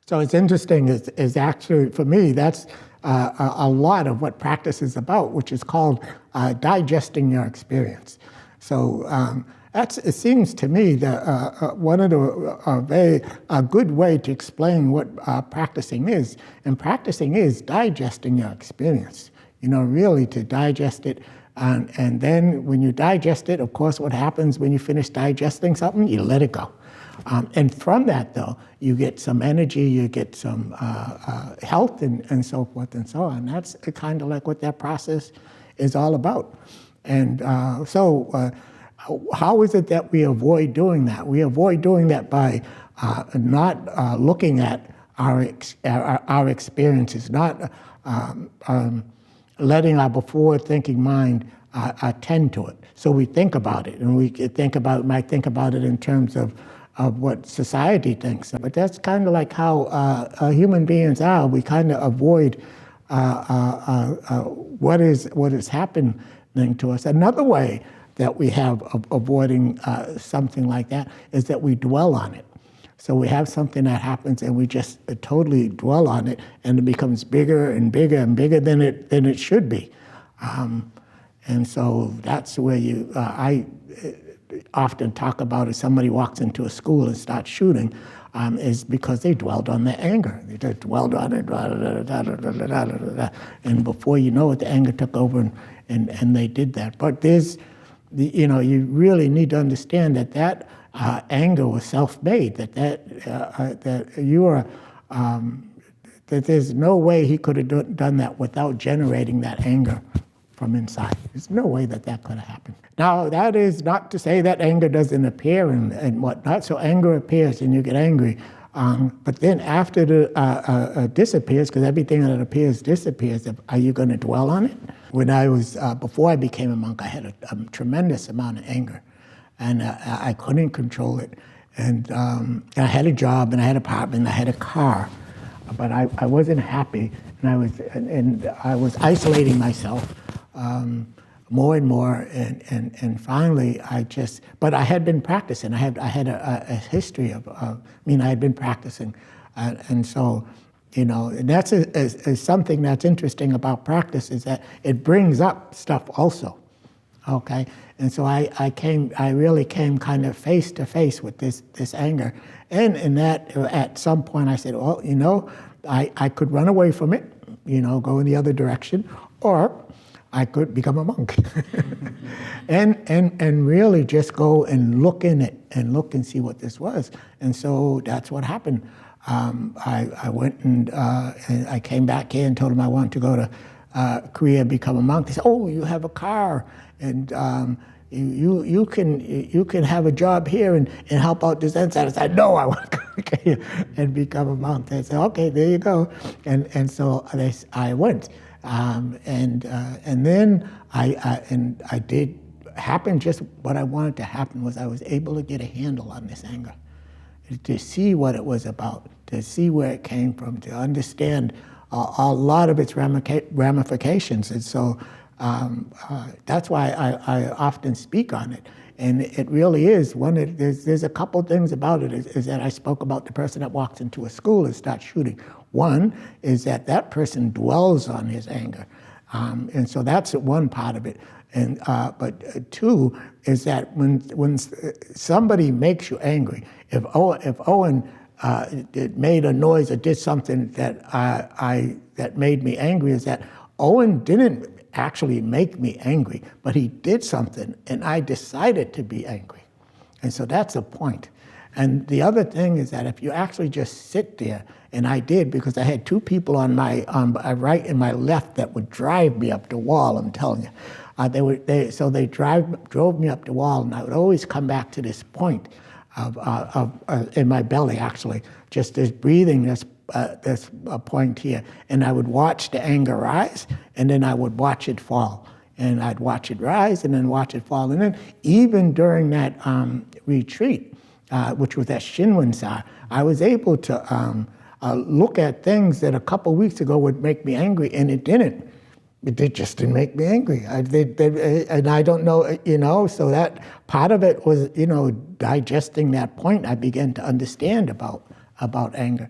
So it's interesting, is actually, for me, that's a lot of what practice is about, which is called digesting your experience. So it seems to me that one of a good way to explain what practicing is, and practicing is digesting your experience. Really to digest it, and then when you digest it, of course, what happens when you finish digesting something, you let it go. And from that, though, you get some energy, you get some health, and so forth and so on. That's kind of like what that process is all about. And so how is it that we avoid doing that? We avoid doing that by not looking at our experiences, not letting our before-thinking mind attend to it. So we think about it, and we might think about it in terms of what society thinks. But that's kind of like how human beings are. We kind of avoid what is happening to us. Another way that we have of avoiding something like that is that we dwell on it. So we have something that happens and we just totally dwell on it, and it becomes bigger and bigger and bigger than it should be. And so that's where I often talk about, if somebody walks into a school and starts shooting, is because they dwelled on their anger. They just dwelled on it, and before you know it, the anger took over, and they did that. But you really need to understand that anger was self-made. That you are. That there's no way he could have done that without generating that anger from inside. There's no way that could have happened. Now, that is not to say that anger doesn't appear and whatnot. So anger appears and you get angry. But then after it disappears, because everything that appears disappears, are you going to dwell on it? When I was, before I became a monk, I had a tremendous amount of anger. And I couldn't control it. And I had a job, and I had an apartment, and I had a car. But I wasn't happy, and I was isolating myself more and more, and finally but I had been practicing. I had a history of I had been practicing, and so, and that's something that's interesting about practice, is that it brings up stuff also, okay? And so I really came kind of face to face with this anger, and in that, at some point I said, well, I could run away from it, go in the other direction, or I could become a monk. and really just go and look in it and look and see what this was. And so that's what happened. I went and I came back here and told them I wanted to go to Korea and become a monk. They said, oh, you have a car, and you can have a job here and help out the Zen Center. I said, no, I want to go to Korea and become a monk. They said, okay, there you go. And so I went. And then I did happen. Just what I wanted to happen was I was able to get a handle on this anger, to see what it was about, to see where it came from, to understand a lot of its ramifications. And so that's why I often speak on it. And it really is there's a couple things about it, is that I spoke about the person that walks into a school and starts shooting. One is that person dwells on his anger. And so that's one part of it. And but two is that when somebody makes you angry, if Owen made a noise or did something that made me angry, is that Owen didn't actually make me angry, but he did something, and I decided to be angry. And so that's a point. And the other thing is that if you actually just sit there, and I did, because I had two people on my right and my left that would drive me up the wall, I'm telling you. They drove me up the wall, and I would always come back to this point in my belly, actually, just this breathing, this point here, and I would watch the anger rise, and then I would watch it fall, and I'd watch it rise, and then watch it fall, and then even during that retreat, which was at Shinwon-sa, I was able to look at things that a couple weeks ago would make me angry, and it didn't. It just didn't make me angry. And I don't know, so that part of it was, digesting that point. I began to understand about anger.